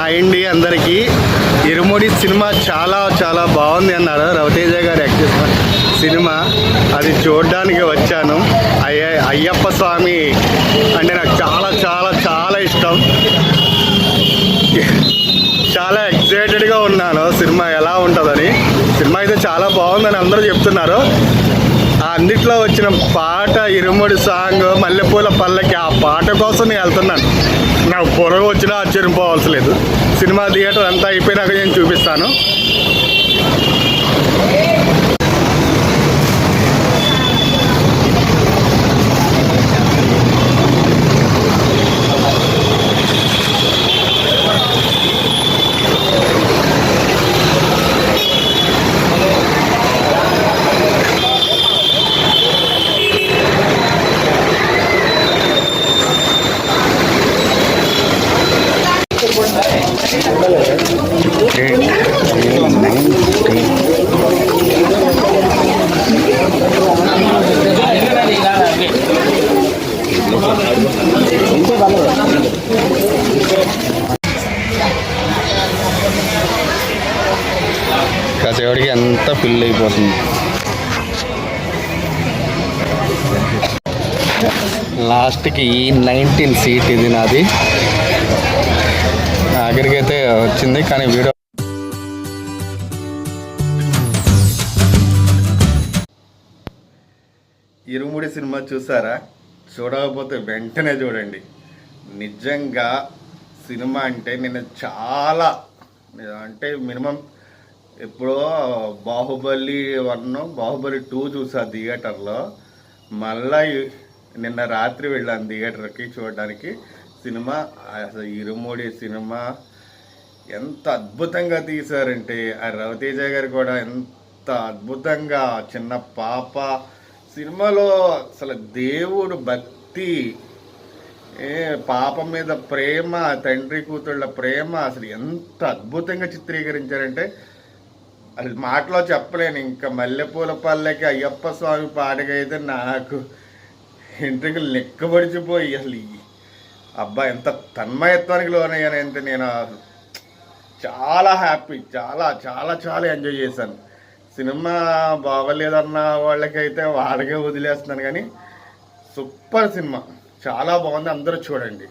Hi అండి అందరికీ. ఇరుముడి cinema చాలా చాలా బాగుంది అన్నారు రవితేజ గారు యాక్ట్ చేసిన సినిమా. అది చూడడానికి వచ్చాను. అయ్యప్ప స్వామి అంటే నాకు చాలా చాలా చాలా ఇష్టం. చాలా ఎక్సైటెడ్గా ఉన్నాను సినిమా ఎలా ఉంటుందని. సినిమా అయితే చాలా బాగుందని అందరూ చెప్తున్నారు. అన్నిట్లో వచ్చిన పాట ఇరుముడి సాంగ్ మల్లెపూల పల్లకి, ఆ పాట కోసం నేను వెళ్తున్నాను. నాకు పొరగ వచ్చినా ఆశ్చర్యపోవాల్సి లేదు. సినిమా థియేటర్ అంతా అయిపోయినాక నేను చూపిస్తాను. కాసేపటికి ఎంత ఫిల్ అయిపోతుంది. లాస్ట్కి 19 సీట్ ఇది నాది. ఆఖరికి అయితే వచ్చింది కానీ వీడియో ఇరుముడి సినిమా చూసారా? చూడకపోతే వెంటనే చూడండి. నిజంగా సినిమా అంటే నేను చాలా అంటే మినిమం ఎప్పుడో బాహుబలి 1, బాహుబలి 2 చూసా థియేటర్లో. మళ్ళా నిన్న రాత్రి వెళ్ళాను థియేటర్కి చూడడానికి సినిమా. అసలు ఇరుముడి సినిమా ఎంత అద్భుతంగా తీశారంటే, ఆ రవితేజ గారు కూడా ఎంత అద్భుతంగా, చిన్న పాప సినిమాలో అసలు దేవుడు భక్తి, పాప మీద ప్రేమ, తండ్రి కూతుళ్ళ ప్రేమ అసలు ఎంత అద్భుతంగా చిత్రీకరించారంటే అది మాటలో చెప్పలేను. ఇంకా మల్లెపూల పల్లెకి అయ్యప్ప స్వామి పాటకైతే నాకు ఇంటికి లెక్కబడిచిపోయి అసలు అబ్బా ఎంత తన్మయత్వానికి లోనయ్యానంటే నేను చాలా హ్యాపీ, చాలా చాలా చాలా ఎంజాయ్ చేశాను. సినిమా బాగలేదన్న వాళ్ళకైతే వాళ్ళకే వదిలేస్తున్నాను కానీ సూపర్ సినిమా, చాలా బాగుంది. అందరూ చూడండి.